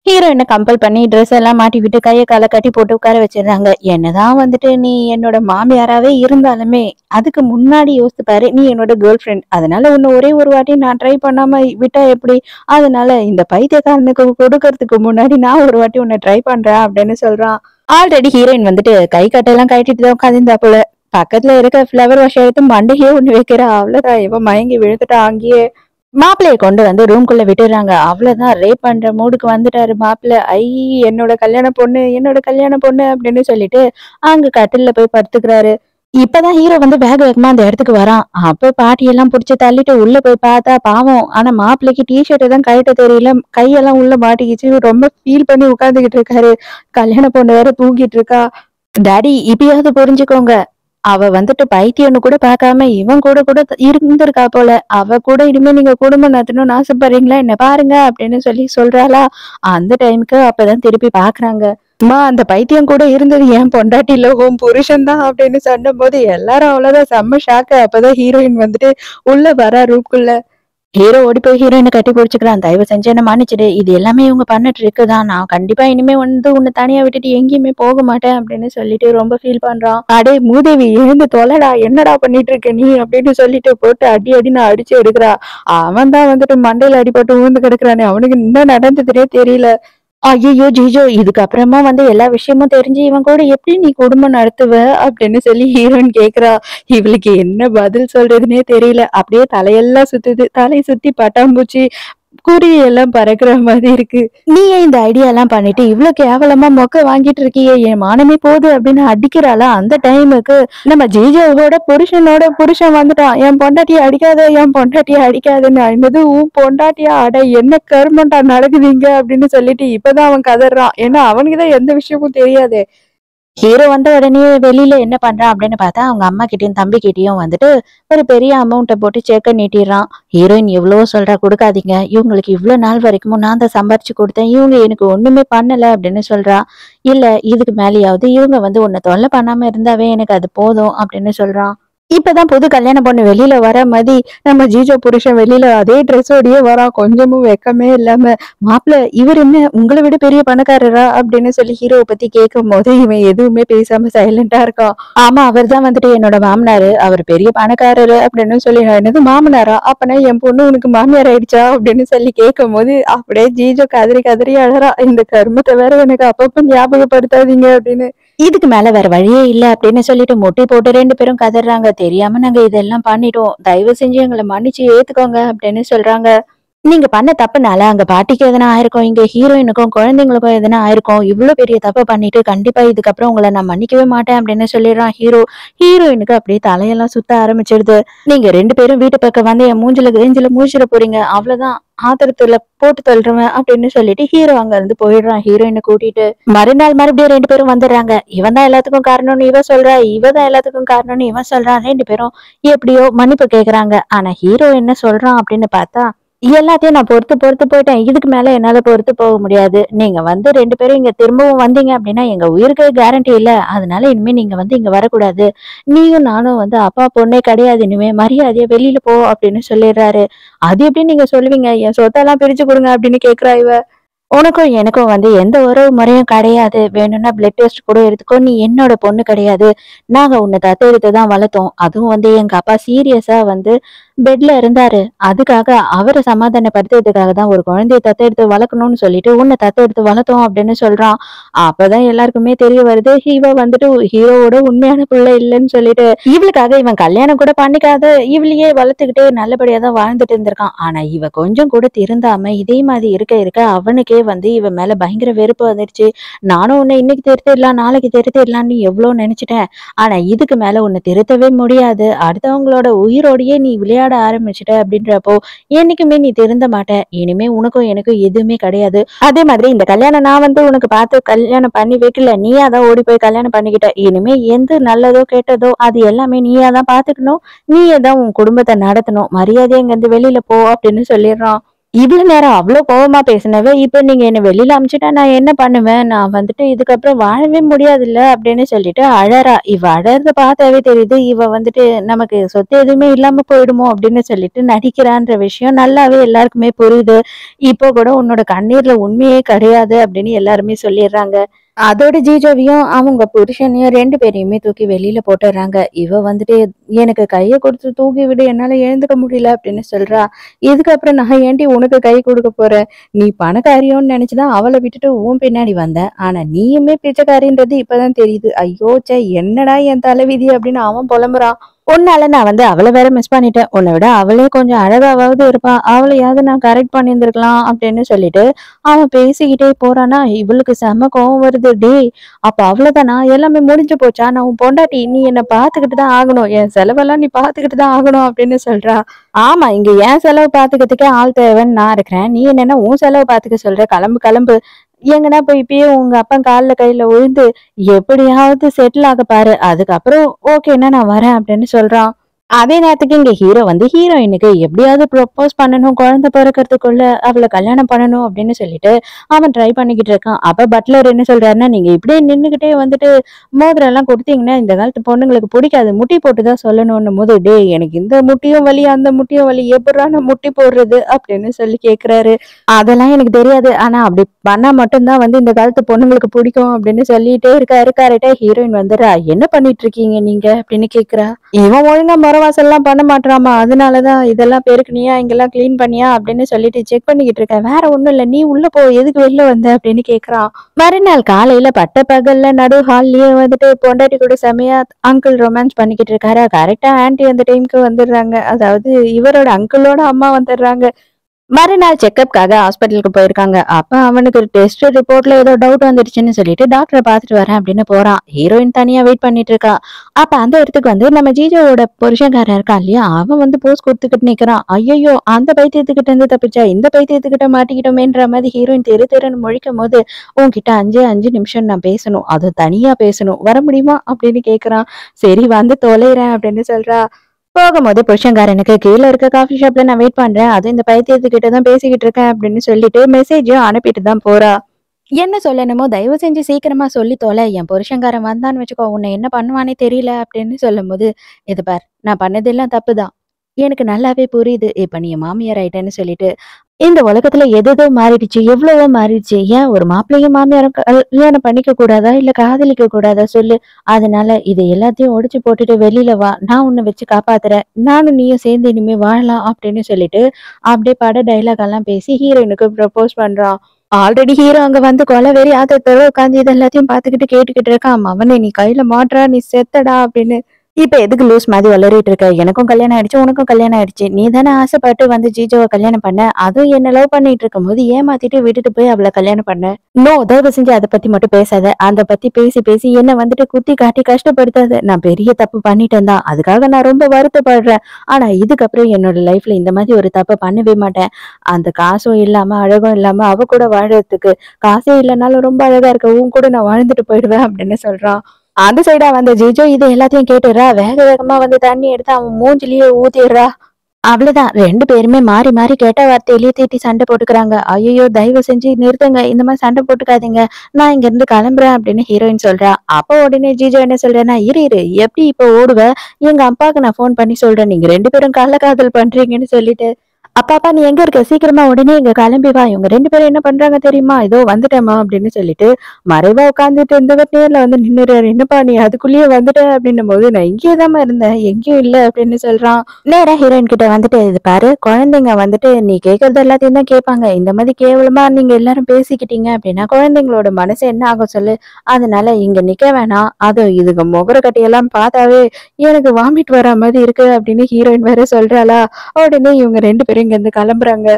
ஹீரோயினை கம்பல் பண்ணி ட்ரெஸ் எல்லாம் மாட்டி விட்டு கையை காலை கட்டி போட்டு உட்கார வச்சிடுறாங்க. என்னதான் வந்துட்டு நீ என்னோட மாமியாராவே இருந்தாலுமே அதுக்கு முன்னாடி யோசித்து பாரு, நீ என்னோட கேர்ள் ஃப்ரெண்ட். அதனால உன்னை ஒரே ஒரு வாட்டி நான் ட்ரை பண்ணாம விட்டா எப்படி? அதனால இந்த பைத்தியக்காரனுக்கு கொடுக்கறதுக்கு முன்னாடி நான் ஒரு வாட்டி உன்னை ட்ரை பண்றேன் அப்படின்னு சொல்றான். ஆல்ரெடி ஹீரோயின் வந்துட்டு கை கட்டெல்லாம் கட்டிட்டு தான் உட்காந்துருந்தா போல. பக்கத்துல இருக்க ஃபிளவர் வாஷ் எடுத்து மண்டையே ஒண்ணு வைக்கிறா. அவ்வளவுதான், இவன் மயங்கி விழுந்துட்டா அங்கேயே. மாப்பிள்ளைய கொண்டு வந்து ரூம்குள்ள விட்டுறாங்க. அவ்வளவுதான், ரேப் பண்ற மூடுக்கு வந்துட்டாரு மாப்பிள்ளை. என்னோட கல்யாண பொண்ணு என்னோட கல்யாண பொண்ணு அப்படின்னு சொல்லிட்டு அங்க கட்டில்ல போய் படுத்துக்கிறாரு. இப்பதான் ஹீரோ வந்து வேக வேகமா அந்த இடத்துக்கு வரான். அப்ப பாட்டி எல்லாம் புடிச்சு தள்ளிட்டு உள்ள போய் பார்த்தா பாவம், ஆனா மாப்பிள்ளைக்கு டிஷர்ட்டை தான் கழட்ட தெரியல, கையெல்லாம் உள்ள மாட்டிக்கிச்சு. ரொம்ப ஃபீல் பண்ணி உட்கார்ந்துகிட்டு இருக்காரு. கல்யாண பொண்ணு வேற தூங்கிட்டு இருக்கா. டாடி, இப்பயாவது புரிஞ்சுக்கோங்க, அவ வந்துட்டு பைத்தியம்னு கூட பார்க்காம இவன் கூட கூட இருந்திருக்கா போல. அவ கூட இனிமே நீங்க குடும்பம் நடத்தணும்னு ஆசைப்படுறீங்களா என்ன பாருங்க அப்படின்னு சொல்லி சொல்றாளா. அந்த டைமுக்கு அப்பதான் திருப்பி பாக்குறாங்க. அம்மா, அந்த பைத்தியம் கூட இருந்தது என் பொண்டாட்டி இல்ல உன் புருஷன் தான் அப்படின்னு சொன்ன போது எல்லாரும் அவ்வளவுதான் செம்ம ஷாக்கு. அப்பதான் ஹீரோயின் வந்துட்டு உள்ள வரா ரூம்குள்ள. ஹீரோ ஓடி போய் ஹீரோயினை கட்டி பிடிச்சுக்கிறான். தயவு செஞ்சு என்ன மன்னிச்சிடு, இது எல்லாமே இவங்க பண்ண ட்ரிக்கு தான். நான் கண்டிப்பா இனிமே வந்து உன்னை தனியா விட்டுட்டு எங்கேயுமே போக மாட்டேன் அப்படின்னு சொல்லிட்டு ரொம்ப ஃபீல் பண்றான். அடே மூதேவி, எழுந்து தொலைடா, என்னடா பண்ணிட்டு இருக்க நீ அப்படின்னு சொல்லிட்டு போட்டு அடி அடின்னு அடிச்சு எடுக்கிறா. அவன் தான் வந்துட்டு மண்டையில அடிபட்டு ஊந்து கிடக்குறானே, அவனுக்கு என்ன நடந்ததுன்னே தெரியல. ஐயோ ஜிஜோ, இதுக்கப்புறமா வந்து எல்லா விஷயமும் தெரிஞ்சு இவன் கூட எப்படி நீ குடும்பம் நடத்துவ அப்படின்னு சொல்லி ஹீரோயின் கேக்குறா. இவளுக்கு என்ன பதில் சொல்றதுன்னே தெரியல. அப்படியே தலையெல்லாம் சுத்துது. தலை சுத்தி பட்டாம்பூச்சி குருவி எல்லாம் பறக்குற மாதிரி இருக்கு. நீ ஏன் இந்த ஐடியா எல்லாம் பண்ணிட்டு இவ்வளவு கேவலமா மொக்க வாங்கிட்டு இருக்கியே, என் மானமே போகுது அப்படின்னு அடிக்கிறாளா. அந்த டைமுக்கு நம்ம ஜிஜோவோட புருஷன் வந்துட்டான். என் பொண்டாட்டியை அடிக்காத, என் பொண்டாட்டியை அடிக்காதுன்னு. என்னது உன் பொண்டாட்டியா? அட என்ன கருமண்டா நடக்குதுங்க அப்படின்னு சொல்லிட்டு இப்பதான் அவன் கதறான். ஏன்னா அவனுக்குதான் எந்த விஷயமும் தெரியாது. ஹீரோ வந்த உடனே வெளியில என்ன பண்றான் அப்படின்னு பார்த்தா அவங்க அம்மா கிட்டயும் தம்பி கிட்டயும் வந்துட்டு ஒரு பெரிய அமௌண்ட்டை போட்டு செக்க நீட்டிடுறான். ஹீரோயின் எவ்வளவோ சொல்றா, கொடுக்காதீங்க, இவங்களுக்கு இவ்வளவு நாள் வரைக்கும் நான் தான் சம்பாரிச்சு கொடுத்தேன், இவங்க எனக்கு ஒண்ணுமே பண்ணல அப்படின்னு சொல்றா. இல்ல, இதுக்கு மேலேயாவது இவங்க வந்து உன்னை தொல்லை பண்ணாம இருந்தாவே எனக்கு அது போதும் அப்படின்னு சொல்றான். இப்பதான் புது கல்யாண பொண்ணு வெளியில வர மாதிரி நம்ம ஜீஜோ புருஷன் வெளியில அதே ட்ரெஸ்ஸோடயே வரான். கொஞ்சமும் வெக்கமே இல்லாம. மாப்பிள்ள, இவர் என்ன உங்களை விட பெரிய பணக்காரரா அப்படின்னு சொல்லி ஹீரோவை பத்தி கேட்கும் போது இவன் எதுவுமே பேசாம சைலண்டா இருக்கான். ஆமா, அவர் தான் வந்துட்டு என்னோட மாமனாரு, அவர் பெரிய பணக்காரரு அப்படின்னு சொல்லி. என்னது மாமனாரா? அப்பனா என் பொண்ணு உனக்கு மாமியார் ஆயிடுச்சா அப்படின்னு சொல்லி கேட்கும் போது அப்படியே ஜீஜோ கதறி கதறி அழறா. இந்த கருமத்தை வேற எனக்கு அப்பப்ப ஞாபகப்படுத்தாதீங்க அப்படின்னு. இதுக்கு மேல வேற வழியே இல்ல அப்படின்னு சொல்லிட்டு முட்டி போட்டு ரெண்டு பேரும் கதறாங்க. தெரியாம நாங்க இதெல்லாம் பண்ணிட்டோம், தயவு செஞ்சு எங்களை மன்னிச்சு ஏத்துக்கோங்க அப்படின்னு சொல்றாங்க. நீங்க பண்ண தப்புனால அங்க பாட்டிக்கு எதனா ஆயிருக்கும், இங்க ஹீரோயினுக்கும் குழந்தைங்களுக்கும் எதனா ஆயிருக்கும். இவ்வளவு பெரிய தப்பு பண்ணிட்டு கண்டிப்பா இதுக்கப்புறம் உங்களை நான் மன்னிக்கவே மாட்டேன் அப்படின்னு சொல்லிடுறான் ஹீரோ. ஹீரோயினுக்கு அப்படியே தலையெல்லாம் சுத்த ஆரம்பிச்சிடுது. நீங்க ரெண்டு பேரும் வீட்டு பக்கம் வந்து என் மூஞ்சில கிழிஞ்சில மூஞ்சில போறீங்க, அவ்வளவுதான், ஆத்திரத்துல போட்டு தள்ளுறேன் அப்படின்னு சொல்லிட்டு ஹீரோ அங்க இருந்து போயிடுறான் ஹீரோயினை கூட்டிட்டு. மறுநாள் மறுபடியும் ரெண்டு பேரும் வந்துடுறாங்க. இவன் தான் எல்லாத்துக்கும் காரணம்னு இவ சொல்றா, இவதான் எல்லாத்துக்கும் காரணம்னு இவன் சொல்றான். ரெண்டு பேரும் எப்படியோ மன்னிப்பு கேக்குறாங்க. ஆனா ஹீரோ என்ன சொல்றான் அப்படின்னு பார்த்தா, எல்லாத்தையும் நான் பொறுத்து பொறுத்து போயிட்டேன், இதுக்கு மேல என்னால பொறுத்து போக முடியாது. நீங்க வந்து ரெண்டு பேரும் இங்க திரும்பவும் வந்தீங்க அப்படின்னா எங்க உயிருக்கு கேரண்டி இல்ல, அதனால இனிமே நீங்க வந்து இங்க வரக்கூடாது. நீயும் நானும் வந்து அப்பா பொண்ணே கிடையாது, இனிமே மரியாதையா வெளியில போ அப்படின்னு சொல்லிடுறாரு. அது எப்படி நீங்க சொல்லுவீங்க, என் சொத்தெல்லாம் பிரிச்சு கொடுங்க அப்படின்னு கேக்குறா இவ. உனக்கும் எனக்கும் வந்து எந்த உறவு முறையும் கிடையாது, வேணும்னா பிளட் டெஸ்ட் கூட எடுத்துக்கோ, நீ என்னோட பொண்ணு கிடையாது. நாங்க உன்னை தத்தெடுத்து தான் வளர்த்தோம். அதுவும் வந்து எங்க அப்பா சீரியஸா வந்து பெட்ல இருந்தாரு, அதுக்காக அவரை சமாதானப்படுத்துறதுக்காக தான் ஒரு குழந்தைய தத்தெடுத்து வளர்க்கணும்னு சொல்லிட்டு உன்னை தத்தெடுத்து வளர்த்தோம் அப்படின்னு சொல்றான். அப்பதான் எல்லாருக்குமே தெரிய வருது, இவ வந்துட்டு ஹீரோவோட உண்மையான பிள்ளை இல்லைன்னு சொல்லிட்டு. இவளுக்காக இவன் கல்யாணம் கூட பண்ணிக்காத இவளையே வளர்த்துக்கிட்டே நல்லபடியா தான் வாழ்ந்துட்டு இருந்திருக்கான். ஆனா இவ கொஞ்சம் கூட திருந்தாம இதே மாதிரி இருக்க இருக்க அவனுக்கே வந்து இவன் மேல பயங்கர வெறுப்பு வந்துடுச்சு. நானும் உன்னை இன்னைக்கு திருத்திடலாம் நாளைக்கு திருத்திடலாம்னு எவ்வளவு நினைச்சிட்டேன், ஆனா இதுக்கு மேல உன்னை திருத்தவே முடியாது, அடுத்தவங்களோட உயிரோடையே நீ விளையாட விளையாட ஆரம்பிச்சுட்ட அப்படின்றப்போ என்னைக்குமே நீ திருந்த மாட்ட. இனிமே உனக்கும் எனக்கும் எதுவுமே கிடையாது. அதே மாதிரி இந்த கல்யாணம் நான் உனக்கு பார்த்து கல்யாணம் பண்ணி வைக்கல. நீயா தான் ஓடி போய் கல்யாணம் பண்ணிக்கிட்ட. இனிமே எந்த நல்லதோ கெட்டதோ அது எல்லாமே நீயா தான் பாத்துக்கணும். நீயே தான் உன் குடும்பத்தை நடத்தணும். மரியாதையா இங்க இருந்து வெளியில போ அப்படின்னு சொல்லிடுறான். இவ்வளவு நேரம் அவ்வளவு கோவமா பேசினவ இப்ப நீங்க என்ன வெளியில அமிச்சுட்டா நான் என்ன பண்ணுவேன்? நான் இதுக்கப்புறம் வாழவே முடியாதுல்ல அப்படின்னு சொல்லிட்டு அழறா. இவ அழறத பார்த்தாவே தெரியுது இவ நமக்கு சொத்து எதுவுமே இல்லாம போயிடுமோ அப்படின்னு சொல்லிட்டு நடிக்கிறான்ற விஷயம் நல்லாவே எல்லாருக்குமே புரியுது. இப்போ கூட உன்னோட கண்ணீர்ல உண்மையே கிடையாது அப்படின்னு எல்லாருமே சொல்லிடுறாங்க. அதோட ஜீஜோவையும் அவங்க புருஷனையும் 2 பேரையுமே தூக்கி வெளியில போட்டுடுறாங்க. இவ எனக்கு கைய கொடுத்து தூக்கி விடு, என்னால எழுந்துக்க முடியல அப்படின்னு சொல்றா. இதுக்கப்புறம் நான் ஏன்டி உனக்கு கை கொடுக்க போறேன்? நீ பணக்காரியோன்னு நினைச்சுதான் அவளை விட்டுட்டு உன் பின்னாடி வந்த. ஆனா நீயுமே பிச்சைக்காரின்றது இப்பதான் தெரியுது. ஐயோ ச்சே, என்னடா என் தலைவிதி அப்படின்னு அவன் புலம்புறான். உன்னால நான் அவளை வேற மிஸ் பண்ணிட்டேன். உன்னை விட அவளே கொஞ்சம் அழகாவது இருப்பா. அவளையாவது நான் கரெக்ட் பண்ணியிருந்திருக்கலாம் அப்படின்னு சொல்லிட்டு அவன் பேசிக்கிட்டே போறானா. இவளுக்கு செம கோவம் வருது. டேய், அப்ப அவ்வளவுதானா? எல்லாமே முடிஞ்சு போச்சா? நான் உன் பொண்டாட்டி, நீ என்ன பாத்துக்கிட்டு தான் ஆகணும். என் செலவெல்லாம் நீ பாத்துக்கிட்டு தான் ஆகணும் அப்படின்னு சொல்றா. ஆமா, இங்க என் செலவு பாத்துக்கிறதுக்கே ஆள் தேவைன்னு நான் இருக்கிறேன். நீ என்னன்னா உன் செலவு பாத்துக்க சொல்ற? கிளம்பு கிளம்பு. எங்கன்னா போய் இப்பயே உங்க அப்பா கால்ல கையில விழுந்து எப்படியாவது செட்டில் ஆக பாரு. அதுக்கப்புறம் ஓகேன்னா நான் வரேன் அப்படின்னு சொல்றான். அதே நேரத்துக்கு இங்க ஹீரோ ஹீரோயினுக்கு எப்படியாவது ப்ரொப்போஸ் பண்ணணும், குழந்தை பிறக்கிறதுக்குள்ள அவளை கல்யாணம் பண்ணணும் அப்படின்னு சொல்லிட்டு அவன் ட்ரை பண்ணிக்கிட்டு இருக்கான். அப்ப பட்லர் என்ன சொல்றாருன்னா, நீங்க இப்படியே நின்னுகிட்டே மோதிரம் எல்லாம் கொடுத்தீங்கன்னா இந்த காலத்து பொண்ணுங்களுக்கு பிடிக்காது, முட்டி போட்டுதான் சொல்லணும்னும் போது, டே எனக்கு இந்த முட்டியும் வலி அந்த முட்டியும் வலி, எப்படா நான் முட்டி போடுறது அப்படின்னு சொல்லி கேக்குறாரு. அதெல்லாம் எனக்கு தெரியாது, ஆனா அப்படி பண்ணா மட்டும்தான் இந்த காலத்து பொண்ணுங்களுக்கு பிடிக்கும் அப்படின்னு சொல்லிட்டே இருக்காரு. கரெக்டா ஹீரோயின் வந்துடுறா. என்ன பண்ணிட்டு இருக்கீங்க நீங்க அப்படின்னு கேக்குறா. இவன் ஒழுங்கா முறவாசல்லாம் பண்ண மாட்டாமா, அதனாலதான் இதெல்லாம் பெருக்குனியா இங்கெல்லாம் கிளீன் பண்ணியா அப்படின்னு சொல்லிட்டு செக் பண்ணிக்கிட்டு இருக்கேன். வேற ஒண்ணும் இல்ல, நீ உள்ள போ, எதுக்கு வெளில வந்த அப்படின்னு கேக்குறான். மறுநாள் காலையில பட்ட பகல்ல நடு ஹால்லயே பொண்டாட்டி கூட செமையா அங்கிள் ரொமான்ஸ் பண்ணிக்கிட்டு இருக்காரு. கரெக்டா ஆன்டி அந்த டைமுக்கு வந்துடுறாங்க. அதாவது இவரோட அங்கிளோட அம்மா வந்துடுறாங்க. மறுநாள் செக்கப்காக ஹாஸ்பிட்டலுக்கு போயிருக்காங்க. அப்ப அவனுக்கு டெஸ்ட் ரிப்போர்ட்ல ஏதோ டவுட் வந்துடுச்சுன்னு சொல்லிட்டு டாக்டரை பாத்துட்டு வரேன் அப்படின்னு போறான். ஹீரோயின் தனியா வெயிட் பண்ணிட்டு இருக்கா. அப்ப அந்த இடத்துக்கு நம்ம ஜீஜோவோட புருஷன்காரன் இருக்கான் இல்லையா, அவன் போஸ் கொடுத்துக்கிட்டு நிக்கிறான். ஐயோ, அந்த பைத்தியத்துக்கிட்ட இருந்து தப்பிச்சா இந்த பைத்தியத்துக்கிட்ட மாட்டிக்கிட்டோமேன்ற மாதிரி ஹீரோயின் தெரு தெருன்னு முழிக்கும் போது, உன்கிட்ட 5 நிமிஷம் நான் பேசணும், அது தனியா பேசணும், வர முடியுமா அப்படின்னு கேக்குறான். சரி வந்து தொலைறேன் அப்படின்னு சொல்றா. போகும்போது புருஷன்காரனுக்கு கீழே இருக்க காஃபி ஷாப்ல நான் வெயிட் பண்றேன், அது இந்த பைத்தியத்துக்கிட்ட தான் பேசிக்கிட்டு இருக்கேன் அப்படின்னு சொல்லிட்டு மெசேஜும் அனுப்பிட்டு தான் போறா. என்ன சொல்லணுமோ தயவு செஞ்சு சீக்கிரமா சொல்லி தொலை, என் புருஷன்காரன் வந்தான்னு வச்சுக்கோ உன்னை என்ன பண்ணுவானே தெரியல அப்படின்னு சொல்லும் போது, இது பார், நான் பண்ணதெல்லாம் தப்புதான், எனக்கு நல்லாவே புரியுது, இப்ப நீ மாமியார் ஆயிட்டேன்னு சொல்லிட்டு, இந்த உலகத்துல எதோ மாறிடுச்சு, எவ்வளவோ மாறிடுச்சு, ஏன் ஒரு மாப்பிள்ளையும் மாமியாரும் கல்யாணம் பண்ணிக்க கூடாதா, இல்ல காதலிக்க கூடாதா சொல்லு, அதனால இது எல்லாத்தையும் ஒடிச்சு போட்டுட்டு வெளியில வா, நான் உன்னை வச்சு காப்பாத்துறேன், நானும் நீயும் சேர்ந்து இனிமே வாழலாம் அப்படின்னு சொல்லிட்டு அப்படியே பட டைலாக் எல்லாம் பேசி ஹீரோயினுக்கு ப்ரப்போஸ் பண்றான். ஆல்ரெடி ஹீரோ அங்க கொலை வெறி ஆத்தத்தோட உட்காந்து இது எல்லாத்தையும் பாத்துக்கிட்டு கேட்டுக்கிட்டு இருக்கான். அவனை நீ கையில மாட்டுறா, நீ செத்தடா அப்படின்னு. இப்ப எதுக்கு லூஸ் மாதிரி வளரிட்டு இருக்க? எனக்கும் கல்யாணம் ஆயிடுச்சு, உனக்கும் கல்யாணம் ஆயிடுச்சு, நீ தானே ஆசைப்பட்டு ஜீஜோவை கல்யாணம் பண்ண, அதுவும் என்ன லவ் பண்ணிட்டு இருக்கும் போது ஏமாத்திட்டு விட்டுட்டு போய் அவளை கல்யாணம் பண்ண. நோ, தயவு செஞ்சு அதை பத்தி மட்டும் பேசாத. அதை பத்தி பேசி பேசி என்ன குத்தி காட்டி கஷ்டப்படுத்தாத. நான் பெரிய தப்பு பண்ணிட்டேன் தான், அதுக்காக நான் ரொம்ப வருத்தப்படுறேன். ஆனா இதுக்கப்புறம் என்னோட லைஃப்ல இந்த மாதிரி ஒரு தப்பு பண்ணவே மாட்டேன். அந்த காசும் இல்லாம அழகும் இல்லாம அவ கூட வாழறதுக்கு, காசே இல்லைனாலும் ரொம்ப அழகா இருக்க உன் கூட நான் வாழ்ந்துட்டு போயிடுவேன் அப்படின்னு சொல்றான். அந்த சைடா ஜீஜோ இது எல்லாத்தையும் கேட்டுறா. வேக வேகமா தண்ணி எடுத்து அவன் மூஞ்சிலேயே ஊத்திடுறா. அவ்வளவுதான், 2 பேருமே மாறி மாறி கேட்ட வார்த்தையிலேயே தீட்டி சண்டை போட்டுக்கிறாங்க. ஐயோ, தயவு செஞ்சு நிறுத்துங்க, இந்த மாதிரி சண்டை போட்டுக்காதீங்க, நான் இங்க இருந்து கிளம்புறேன் அப்படின்னு ஹீரோயின் சொல்றா. அப்போ உடனே ஜீஜோ என்ன சொல்றேன்னா, இரு எப்படி இப்ப ஓடுவ, எங்க அப்பாவுக்கு நான் போன் பண்ணி சொல்றேன், நீங்க 2 பேரும் கள்ளக்காதல் பண்றீங்கன்னு சொல்லிட்டு, அப்பா நீ எங்க இருக்க, சீக்கிரமா உடனே இங்க கிளம்பி வா, இவங்க 2 பேரும் என்ன பண்றாங்க தெரியுமா, இதோ வந்துட்டேமா அப்படின்னு சொல்லிட்டு மறைவா உட்காந்துட்டு இருந்தவர் நேர்ல நின்னுறாரு. என்னப்பா நீ அதுக்குள்ளேயே வந்துட்ட அப்படின்னும் போது, நான் இங்கேயேதாம்மா இருந்தேன், எங்கேயும் இல்ல அப்படின்னு சொல்றான். நேரா ஹீரோயின் கிட்ட இது பாரு, குழந்தைங்க நீ கேட்கறது எல்லாத்தையும் தான் கேட்பாங்க, இந்த மாதிரி கேவலமா நீங்க எல்லாரும் பேசிக்கிட்டீங்க அப்படின்னா குழந்தைங்களோட மனசு என்ன ஆகும் சொல்லு, அதனால இங்க நிக்க வேணாம், அது இதுங்க முகர கட்டியெல்லாம் பார்த்தாவே எனக்கு வாமிட் வர மாதிரி இருக்கு அப்படின்னு ஹீரோயின் வேற சொல்றாளா. உடனே இவங்க 2 பேரும் இங்க இருந்து கிளம்புறாங்க.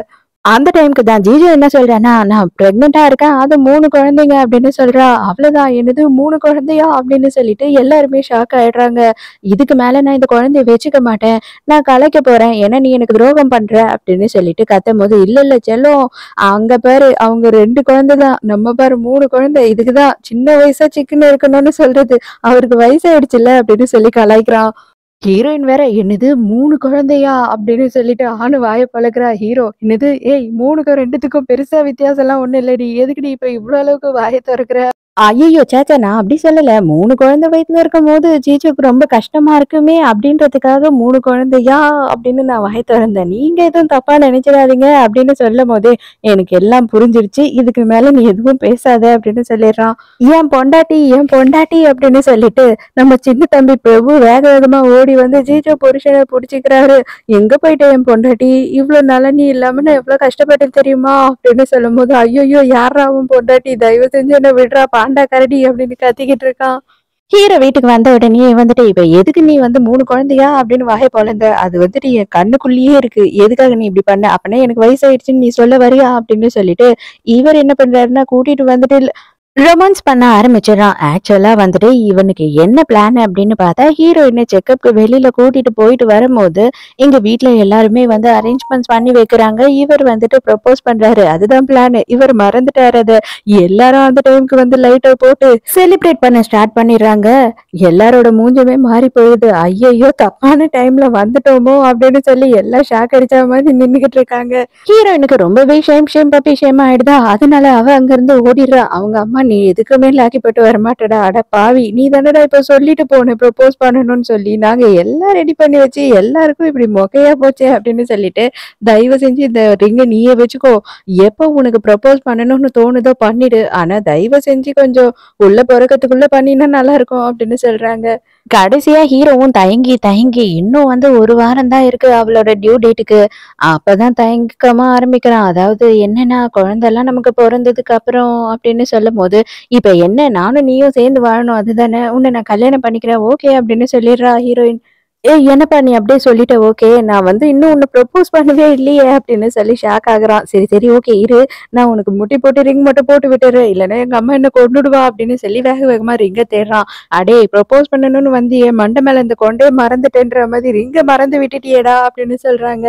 அந்த டைமுக்கு தான் ஜீஜு என்ன சொல்றான்னா, நான் பிரெக்னென்ட்டா இருக்கேன். அது 3 குழந்தைங்க அப்படின்னு சொல்றா. அவ்வளவுதான் என்னது 3 குழந்தையா? அப்படின்னு சொல்லிட்டு எல்லாருமே ஷாக் ஆயிடுறாங்க. இதுக்கு மேல நான் இந்த குழந்தைய வச்சுக்க மாட்டேன். நான் கலைக்க போறேன். ஏன்னா நீ எனக்கு துரோகம் பண்ற அப்படின்னு சொல்லிட்டு கத்தும்போது, இல்ல இல்ல செல்லம். அங்க பாரு அவங்க 2 குழந்தை தான். நம்ம பாரு 3 குழந்தை. இதுக்குதான் சின்ன வயசா சிக்குன்னு இருக்கணும்னு சொல்றது. அவருக்கு வயசாயிடுச்சுல்ல அப்படின்னு சொல்லி கலாய்க்கிறான். ஹீரோயின் வேற என்னது 3 குழந்தையா? அப்படின்னு சொல்லிட்டு வாய பழக்கிறா. ஹீரோ என்னது ஏய் 3க்கும் 2த்துக்கும் பெருசா வித்தியாசம்லாம் ஒண்ணும் இல்லடி. எதுக்குடி இப்ப இவ்ளோ அளவுக்கு வாய தொறக்குற? ஐயய்யோ! சேச்சே நான் அப்படி சொல்லல. 3 குழந்தை வயித்துல இருக்கும்போது ஜீஜுக்கு ரொம்ப கஷ்டமா இருக்குமே அப்படின்றதுக்காக 3 குழந்தையா? அப்படின்னு நான் வாய தொறந்தேன். நீங்க எதுவும் தப்பா நினைச்சிடாதீங்க அப்படின்னு சொல்லும்போதே, எனக்கு எல்லாம் புரிஞ்சிருச்சு. இதுக்கு மேல நீ எதுவும் பேசாத அப்படின்னு சொல்லிடுறான். என் பொண்டாட்டி அப்படின்னு சொல்லிட்டு நம்ம சின்ன தம்பி பிரபு வேக வேகமா ஓடி வந்து ஜீஜு புருஷனை புடிச்சுக்கிறாரு. எங்க போயிட்ட என் பொண்டாட்டி? இவ்ளோ நாளா நீ இல்லாம நான் எவ்வளவு கஷ்டப்பட்டேன் தெரியுமா? அப்படின்னு சொல்லும்போது, ஐயையோ! யார்றா உன் பொண்டாட்டி? தயவு செஞ்சு என்ன விட்றா பாண்டா கரடி அப்படின்னு கத்திக்கிட்டு இருக்கான். ஹீரோ வீட்டுக்கு வந்த உடனே வந்துட்டு, "இப்ப எதுக்கு நீ வந்து 3 குழந்தையா?" அப்படின்னு வாய பொளந்த. "அது வந்துட்டு என் கண்ணுக்குள்ளேயே இருக்கு. எதுக்காக நீ இப்படி பண்ண? அப்பன்னா எனக்கு வயசாயிடுச்சுன்னு நீ சொல்ல வரியா?" அப்படின்னு சொல்லிட்டு, இவர் என்ன பண்றாருன்னா, கூட்டிட்டு வந்துட்டு ரொமான்ஸ் பண்ண ஆரம்பிச்சிடுறான். ஆக்சுவலா வந்துட்டு இவனுக்கு என்ன பிளான் அப்படின்னு பார்த்தா, ஹீரோயின செக்கப்க்கு வெளியில கூட்டிட்டு போயிட்டு வரும்போது, எங்க வீட்ல எல்லாருமே வந்து அரேஞ்ச்மெண்ட்ஸ் பண்ணி வைக்கிறாங்க. இவர் வந்துட்டு ப்ரப்போஸ் பண்றாரு. அதுதான் பிளான். இவர் மறந்துட்டாரு அத. எல்லாரும் அந்த டைம்க்கு வந்து லைட்ட போட்டு செலிப்ரேட் பண்ண ஸ்டார்ட் பண்ணிடுறாங்க. எல்லாரோட மூஞ்சுமே மாறி போயிடுது. ஐயையோ! தப்பான டைம்ல வந்துட்டோமோ அப்படின்னு சொல்லி எல்லாம் ஷாக் அடிச்ச மாதிரி நின்னுகிட்டு இருக்காங்க. ஹீரோயினுக்கு ரொம்பவே ஷேம் பப்பி ஷேம் ஆயிடுதா. அதனால அவ அங்கிருந்து ஓடிடுறா. அவங்க அம்மா நீ எதுக்குமே லாக்கிப்பட்டு வரமாட்டடா. அட பாவி! நீ தானடா இப்ப சொல்லிட்டு போன ப்ரப்போஸ் பண்ணணும்னு சொல்லி. நாங்க எல்லாம் ரெடி பண்ணி வச்சு எல்லாருக்கும் இப்படி மொக்கையா போச்சே அப்படின்னு சொல்லிட்டு, தயவு செஞ்சு இந்த ரிங்க நீயே வச்சுக்கோ. எப்போ உனக்கு ப்ரப்போஸ் பண்ணணும்னு தோணுதோ பண்ணிடு. ஆனா தயவு செஞ்சு கொஞ்சம் உள்ள பொறக்கத்துக்குள்ள பண்ணினா நல்லா இருக்கும் அப்படின்னு சொல்றாங்க. கடைசியா ஹீரோவும் தயங்கி இன்னும் வந்து 1 வாரம் தான் இருக்கு அவளோட டியூ டேட்டுக்கு. அப்பதான் தயக்கமா ஆரம்பிக்கிறான். அதாவது என்னன்னா, குழந்தைலாம் நமக்கு பொறந்ததுக்கு அப்புறம் அப்படின்னு சொல்லும்போது, "இப்ப என்ன நானும் நீயும் சேர்ந்து வாழணும் அதுதானே? உன்ன நான் கல்யாணம் பண்ணிக்கிறேன். ஓகே." அப்படின்னு சொல்லிடுறா ஹீரோயின். "ஏய் என்னப்பா நீ அப்படியே சொல்லிட்ட ஓகே. நான் வந்து இன்னும் உன்ன ப்ரப்போஸ் பண்ணவே இல்லையே." அப்படின்னு சொல்லி ஷாக் ஆகுறான். சரி ஓகே இரு. நான் உனக்கு முட்டி போட்டு ரிங் மட்டும் போட்டு விட்டுர்றேன். இல்லன்னா எங்க அம்மா என்ன கொன்னுடுவா அப்படின்னு சொல்லி வேக வேகமா ரிங்க தேடுறான். "அடேய் ப்ரப்போஸ் பண்ணணும்னு வந்தியே மண்டை மேல இந்த கொண்டைய மறந்துட்டேன்ற மாதிரி ரிங்க மறந்து விட்டுட்டியேடா." அப்படின்னு சொல்றாங்க.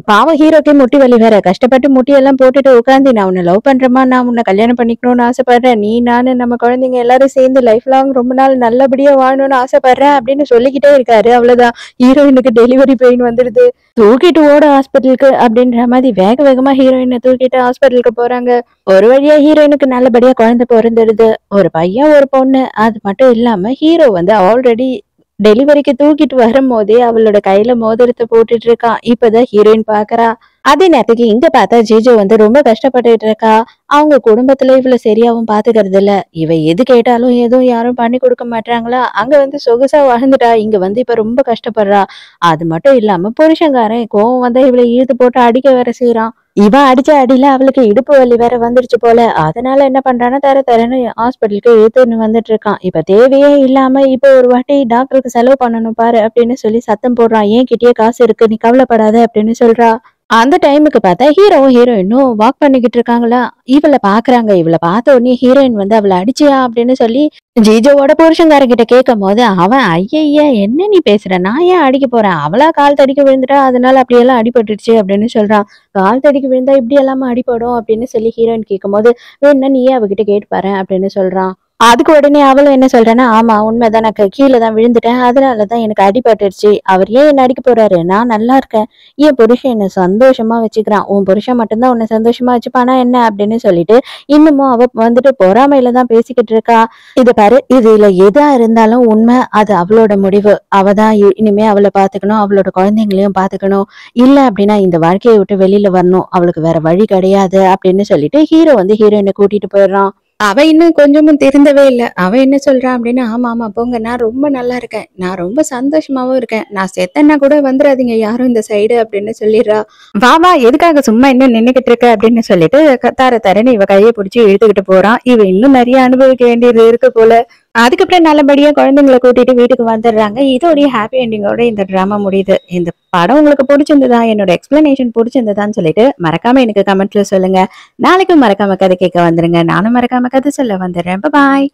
பாவம் ஹீரோக்கே முட்டி வலி வேற. கஷ்டப்பட்டு முட்டியெல்லாம் போட்டுட்டு உட்காந்து, "நான் உன்ன லவ் பண்றேம்மா. நான் உன்ன கல்யாணம் பண்ணிக்கணும்னு ஆசைப்படுறேன். நீ, நானு, நம்ம குழந்தைங்க எல்லாரும் சேர்ந்து லைஃப் லாங் ரொம்ப நாள் நல்லபடியா வாழணும்னு ஆசைப்படுறேன்." அப்படின்னு சொல்லிக்கிட்டே இருக்காரு. அவ்வளவுதான். ஹீரோயினுக்கு டெலிவரி பெயின் வந்துடுது. தூக்கிட்டு ஓடு ஹாஸ்பிட்டலுக்கு அப்படின்ற மாதிரி வேக வேகமா ஹீரோயின தூக்கிட்டு ஹாஸ்பிட்டலுக்கு போறாங்க. ஒரு வழியா ஹீரோயினுக்கு நல்லபடியா குழந்தை பொறந்துடுது. ஒரு பையன், ஒரு பொண்ணு. அது மட்டும் இல்லாம ஹீரோ வந்து ஆல்ரெடி டெலிவரிக்கு தூக்கிட்டு வரும்போதே அவளோட கையில மோதிரத்த போட்டுட்டு இருக்கான். இப்பதான் ஹீரோயின் பாக்குறா. அதே நேரத்துக்கு இங்க பார்த்தா ஜிஜு வந்து ரொம்ப கஷ்டப்பட்டுட்டு இருக்கா. அவங்க குடும்பத்துல இவள சரியாவும் பாத்துக்கிறது இல்ல. இவ எது கேட்டாலும் எதுவும் யாரும் பண்ணி கொடுக்க மாட்டாங்களா. அங்க வந்து சொகுசா வாழ்ந்துட்டா. இங்க வந்து இப்ப ரொம்ப கஷ்டப்படுறா. அது மட்டும் இல்லாம புருஷன்காரன் கோவம் வந்தா இவளை இழுத்து போட்டு அடிக்க வேற செய்யறான். இவன் அடிச்ச அடியில அவளுக்கு இடுப்பு வலி வேற வந்துருச்சு போல. அதனால என்ன பண்றான்னா தரன்னு ஹாஸ்பிட்டலுக்கு இழுத்துன்னு வந்துட்டு இருக்கான். இப்ப தேவையே இல்லாம இப்ப ஒரு வாட்டி டாக்டருக்கு செலவு பண்ணணும் பாரு அப்படின்னு சொல்லி சத்தம் போடுறான். என்கிட்டயே காசு இருக்கு நீ கவலைப்படாத அப்படின்னு சொல்றா. அந்த டைமுக்கு பார்த்தா ஹீரோவும் ஹீரோயினும் வாக் பண்ணிக்கிட்டு இருக்காங்களா. இவள பாக்குறாங்க. இவள பார்த்த உடனே ஹீரோயின் வந்து அவள அடிச்சியா அப்படின்னு சொல்லி ஜிஜோவோட புருஷன்காரங்கிட்ட கேட்கும் போது அவன் ஐயய்ய என்ன நீ பேசுற? நான் ஏன் அடிக்க போறேன்? அவளா கால் தடிக்க விழுந்துட்டா அதனால அப்படியெல்லாம் அடிபட்டுடுச்சு அப்படின்னு சொல்றான். கால் தடிக்க விழுந்தா இப்படி எல்லாமா அடிபடும் அப்படின்னு சொல்லி ஹீரோயின் கேட்கும்போது வேணா நீயே அவகிட்ட கேட்டு பாரு அப்படின்னு சொல்றான். அதுக்கு உடனே அவளும் என்ன சொல்றான்னா, ஆமா உண்மைதான் நான் கீழே தான் விழுந்துட்டேன். அதனாலதான் எனக்கு அடிபட்டுருச்சு. அவர் ஏன் என்ன அடிக்க போறாரு? நான் நல்லா இருக்கேன். என் புருஷன் என்ன சந்தோஷமா வச்சுக்கிறான். உன் புருஷன் மட்டும்தான் உன்னை சந்தோஷமா வச்சுப்பானா என்ன அப்படின்னு சொல்லிட்டு இன்னமும் அவ வந்துட்டு பொறாமையில தான் பேசிக்கிட்டு இருக்கா. இது பாரு இதுல எதா இருந்தாலும் உண்மை அது அவளோட முடிவு. அவதான் இனிமே அவளை பாத்துக்கணும். அவளோட குழந்தைங்களையும் பாத்துக்கணும். இல்ல அப்படின்னா இந்த வாழ்க்கையை விட்டு வெளியில வரணும். அவளுக்கு வேற வழி கிடையாது அப்படின்னு சொல்லிட்டு ஹீரோ வந்து ஹீரோயினை கூட்டிட்டு போயிடுறான். அவ இன்னும் கொஞ்சமும் திருந்தவே இல்ல. அவ என்ன சொல்றா அப்படின்னா, ஆமா போங்க. நான் ரொம்ப நல்லா இருக்கேன். நான் ரொம்ப சந்தோஷமாவும் இருக்கேன். நான் செத்தேன்னா கூட வந்துராதீங்க யாரும் இந்த சைடு அப்படின்னு சொல்லிடுறா. வா எதுக்காக சும்மா இன்னும் நின்னுகிட்டு இருக்க அப்படின்னு சொல்லிட்டு தரன்னு இவ கையை பிடிச்சி இழுத்துக்கிட்டு போறான். இவ இன்னும் நிறைய அனுபவிக்க வேண்டியது இருக்கு போல. அதுக்கப்புறம் நல்லபடியா குழந்தைங்களை கூட்டிட்டு வீட்டுக்கு வந்துடுறாங்க. இதோடைய ஹாப்பி எண்டிங்கோட இந்த டிராமா முடியுது. இந்த படம் உங்களுக்கு பிடிச்சிருந்ததா, என்னோட எக்ஸ்பிளனேஷன் பிடிச்சிருந்ததான்னு சொல்லிட்டு மறக்காம எனக்கு கமெண்ட்ல சொல்லுங்க. நாளைக்கும் மறக்காம கதை கேட்க வந்துருங்க. நானும் மறக்காம கதை சொல்ல வந்துடுறேன். பாய்.